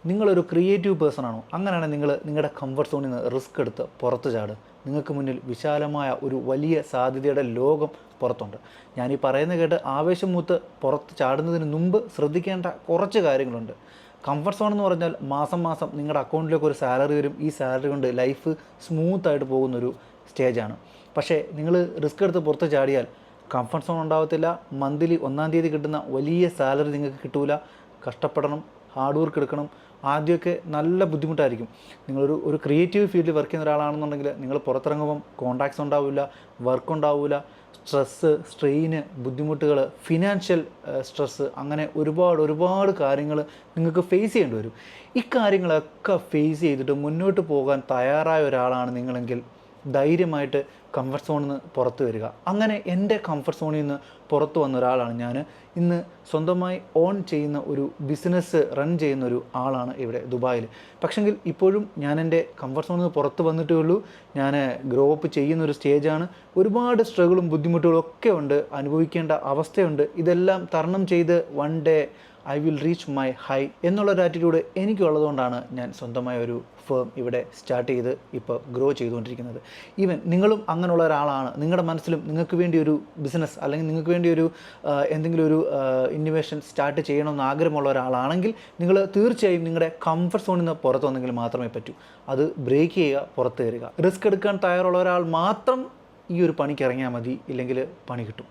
നിങ്ങളൊരു creative person ആണോ? അങ്ങനെയാണെങ്കിൽ നിങ്ങളുടെ കംഫർട്ട് സോണിൽ നിന്ന് റിസ്ക് എടുത്ത് പുറത്ത് ചാടുക. നിങ്ങൾക്ക് മുന്നിൽ വിശാലമായ ഒരു വലിയ സാധ്യതയുടെ ലോകം പുറത്തുണ്ട്. ഞാനീ പറയുന്നത് കേട്ട് ആവേശം മൂത്ത് പുറത്ത് ചാടുന്നതിന് മുമ്പ് ശ്രദ്ധിക്കേണ്ട കുറച്ച് കാര്യങ്ങളുണ്ട്. കംഫർട്ട് സോൺ എന്ന് പറഞ്ഞാൽ മാസം മാസം നിങ്ങളുടെ അക്കൗണ്ടിലേക്ക് ഒരു സാലറി വരും. ഈ സാലറി കൊണ്ട് ലൈഫ് സ്മൂത്തായിട്ട് പോകുന്നൊരു സ്റ്റേജാണ്. പക്ഷേ നിങ്ങൾ റിസ്ക് എടുത്ത് പുറത്ത് ചാടിയാൽ കംഫർട്ട് സോൺ ഉണ്ടാകത്തില്ല. മന്ത്ലി 1-ാം തീയതി കിട്ടുന്ന വലിയ സാലറി നിങ്ങൾക്ക് കിട്ടൂല. കഷ്ടപ്പെടണം, ഹാർഡ് വർക്ക് എടുക്കണം. ആദ്യമൊക്കെ നല്ല ബുദ്ധിമുട്ടായിരിക്കും. നിങ്ങളൊരു ക്രിയേറ്റീവ് ഫീൽഡിൽ വർക്ക് ചെയ്യുന്ന ഒരാളാണെന്നുണ്ടെങ്കിൽ നിങ്ങൾ പുറത്തിറങ്ങുമ്പം കോൺടാക്ട്സ് ഉണ്ടാവില്ല, വർക്ക് ഉണ്ടാവില്ല, സ്ട്രെസ്സ്, സ്ട്രെയിന്, ബുദ്ധിമുട്ടുകൾ, ഫിനാൻഷ്യൽ സ്ട്രെസ്സ്, അങ്ങനെ ഒരുപാട് കാര്യങ്ങൾ നിങ്ങൾക്ക് ഫേസ് ചെയ്യേണ്ടി വരും. ഇക്കാര്യങ്ങളൊക്കെ ഫേസ് ചെയ്തിട്ട് മുന്നോട്ട് പോകാൻ തയ്യാറായ ഒരാളാണ് നിങ്ങളെങ്കിൽ ധൈര്യമായിട്ട് കംഫർട്ട് സോണിൽ നിന്ന് പുറത്ത് വരിക. അങ്ങനെ എൻ്റെ കംഫർട്ട് സോണിൽ നിന്ന് പുറത്ത് വന്ന ഒരാളാണ് ഞാൻ. ഇന്ന് സ്വന്തമായി ഓൺ ചെയ്യുന്ന ഒരു ബിസിനസ് റൺ ചെയ്യുന്ന ഒരു ആളാണ് ഇവിടെ ദുബായിൽ. പക്ഷെങ്കിൽ ഇപ്പോഴും ഞാൻ എൻ്റെ കംഫർട്ട് സോണിൽ നിന്ന് പുറത്ത് വന്നിട്ടേ ഉള്ളൂ. ഞാൻ ഗ്രോ അപ്പ് ചെയ്യുന്ന ഒരു സ്റ്റേജാണ്. ഒരുപാട് സ്ട്രഗിളും ബുദ്ധിമുട്ടുകളും ഒക്കെ ഉണ്ട്, അനുഭവിക്കേണ്ട അവസ്ഥയുണ്ട്. ഇതെല്ലാം തരണം ചെയ്ത് one day I will reach my high എന്നുള്ളൊരു ആറ്റിറ്റ്യൂഡ് എനിക്കുള്ളതുകൊണ്ടാണ് ഞാൻ സ്വന്തമായ ഒരു ഫേം ഇവിടെ സ്റ്റാർട്ട് ചെയ്ത് ഇപ്പോൾ ഗ്രോ ചെയ്തുകൊണ്ടിരിക്കുന്നത്. ഈവൻ നിങ്ങളും അങ്ങനെയുള്ള ഒരാളാണ്. നിങ്ങളുടെ മനസ്സിലും നിങ്ങൾക്ക് വേണ്ടി ഒരു ബിസിനസ് അല്ലെങ്കിൽ നിങ്ങൾക്ക് വേണ്ടി ഒരു എന്തെങ്കിലും ഒരു ഇന്നോവേഷൻ സ്റ്റാർട്ട് ചെയ്യണമെന്ന് ആഗ്രഹമുള്ള ഒരാളാണെങ്കിൽ നിങ്ങൾ തീർച്ചയായും നിങ്ങളുടെ കംഫർട്ട് സോണിൽ നിന്ന് പുറത്ത് വന്നെങ്കിൽ മാത്രമേ പറ്റൂ. അത് ബ്രേക്ക് ചെയ്യുക, പുറത്ത് വരിക. റിസ്ക് എടുക്കാൻ തയ്യാറുള്ള ഒരാൾ മാത്രം ഈ ഒരു പണിക്ക് ഇറങ്ങിയാൽ മതി, ഇല്ലെങ്കിൽ പണി കിട്ടും.